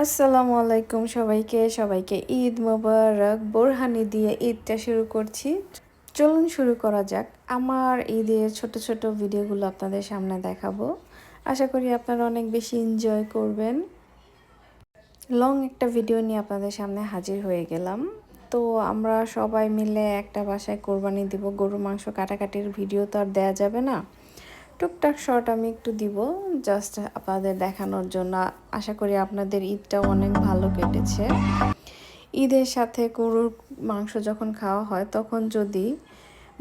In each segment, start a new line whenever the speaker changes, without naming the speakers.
আসসালামু আলাইকুম সবাইকে ঈদ মোবারক। বোরহানি দিয়ে ঈদটা শুরু করছি। চলুন শুরু করা যাক। আমার ঈদের ছোট ছোট ভিডিওগুলো আপনাদের সামনে দেখাবো। আশা করি আপনারা অনেক বেশি এনজয় করবেন। লং একটা ভিডিও নিয়ে আপনাদের সামনে হাজির হয়ে গেলাম। তো আমরা সবাই মিলে একটা বাসায় কোরবানি দিব। গরু মাংস কাটাকাটির ভিডিও তো আর দেয়া যাবে না। টুকটাক শর্ট আমি একটু দিব, জাস্ট আপনাদের দেখানোর জন্য। আশা করি আপনাদের ঈদটাও অনেক ভালো কেটেছে। ঈদের সাথে গরুর মাংস যখন খাওয়া হয় তখন যদি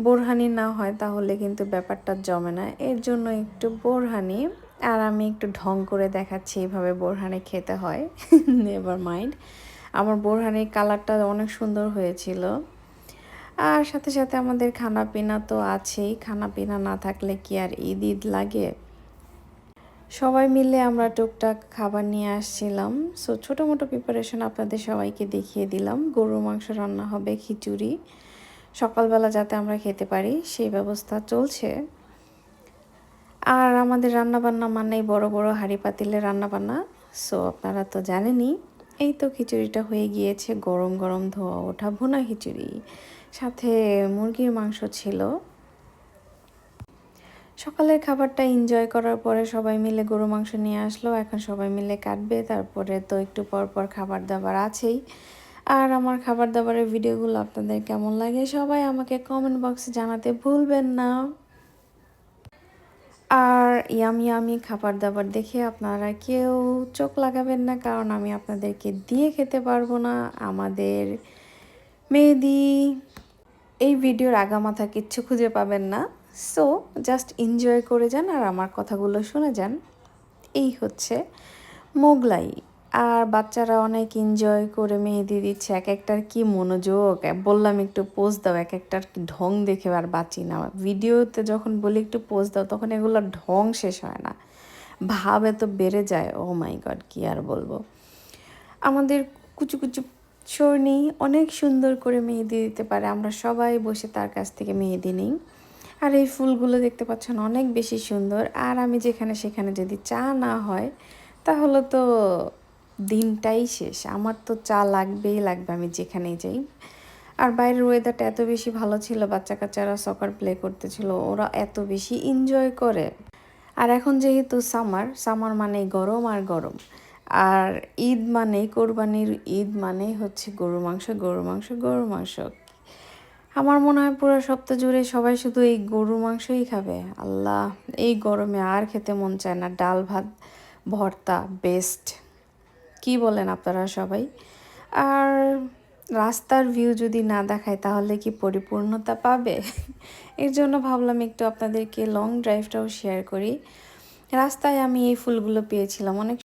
বোরহানি না হয় তাহলে কিন্তু ব্যাপারটা জমে না। এর জন্য একটু বোরহানি, আর আমি একটু ঢং করে দেখাচ্ছি এইভাবে বোরহানি খেতে হয়। নেভার মাইন্ড, আমার বোরহানির কালারটা অনেক সুন্দর হয়েছিল। আর সাথে সাথে আমাদের খানাপিনা তো আছেই। খানাপিনা না থাকলে কি আর ঈদ ঈদ লাগে। সবাই মিলে আমরা টুকটাক খাবার নিয়ে আসছিলাম। সো ছোটো মোটো প্রিপারেশন আপনাদের সবাইকে দেখিয়ে দিলাম। গরুর মাংস রান্না হবে, খিচুড়ি সকালবেলা যাতে আমরা খেতে পারি সেই ব্যবস্থা চলছে। আর আমাদের রান্নাবান্না মানেই বড় বড় হাঁড়ি পাতিলে রান্নাবান্না। সো আপনারা তো জানেনই। এই তো খিচুড়িটা হয়ে গিয়েছে, গরম গরম ধোয়া ওঠা ভুনা খিচুড়ি, সাথে মুরগির মাংস ছিল। সকালের খাবারটা এনজয় করার পরে সবাই মিলে গরু মাংস নিয়ে আসলো। এখন সবাই মিলে কাটবে, তারপরে তো একটু পর পর খাবার দাবার আছেই। আর আমার খাবার দাবারের ভিডিওগুলো আপনাদের কেমন লাগে সবাই আমাকে কমেন্ট বক্সে জানাতে ভুলবেন না। আর ইয়ামি ইয়ামি খাবার দাবার দেখে আপনারা কেউ চোখ লাগাবেন না, কারণ আমি আপনাদেরকে দিয়ে খেতে পারবো না। আমাদের মেহেদি এই ভিডিওর আগামাথা কিচ্ছু খুঁজে পাবেন না। সো জাস্ট এনজয় করে যান আর আমার কথাগুলো শুনে যান। এই হচ্ছে মোগলাই। আর বাচ্চারা অনেক এনজয় করে মেহেদি দিচ্ছে। এক একটার কি মনোযোগ! বললাম একটু পোজ দাও, এক একটার কি ঢং দেখে আর বাঁচি না। ভিডিওতে যখন বলি একটু পোজ দাও তখন এগুলো ঢং শেষ হয় না, ভাব এত বেড়ে যায়। ও মাই গড, কি আর বলবো। আমাদের কুচু কুচু শর্ণি অনেক সুন্দর করে মেহেদি দিতে পারে। আমরা সবাই বসে তার কাছ থেকে মেহেদি নিই। আর এই ফুলগুলো দেখতে পাচ্ছেন অনেক বেশি সুন্দর। আর আমি যেখানে সেখানে যদি চা না হয় তাহলে তো দিনটাই শেষ। আমার তো চা লাগবেই লাগবে, আমি যেখানেই যাই। আর বাইরের ওয়েদারটা এত বেশি ভালো ছিল, বাচ্চা কাচ্চারা সকার প্লে করতেছিল, ওরা এত বেশি এনজয় করে। আর এখন যেহেতু সামার, সামার মানেই গরম আর গরম। আর ঈদ মানেই কোরবানির ঈদ মানেই হচ্ছে গরু মাংস, গরু মাংস, গরু মাংস। আমার মনে হয় পুরো সপ্তাহ জুড়ে সবাই শুধু এই গরু মাংসই খাবে। আল্লাহ, এই গরমে আর খেতে মন চায় না। ডাল ভাত ভর্তা বেস্ট। কি বলেন আপনারা সবাই? আর রাস্তার ভিউ যদি না দেখায় তাহলে কি পরিপূর্ণতা পাবে? এর জন্য ভাবলাম একটু আপনাদেরকে লং ড্রাইভটাও শেয়ার করি। রাস্তায় আমি এই ফুলগুলো পেয়েছিলাম, অনেক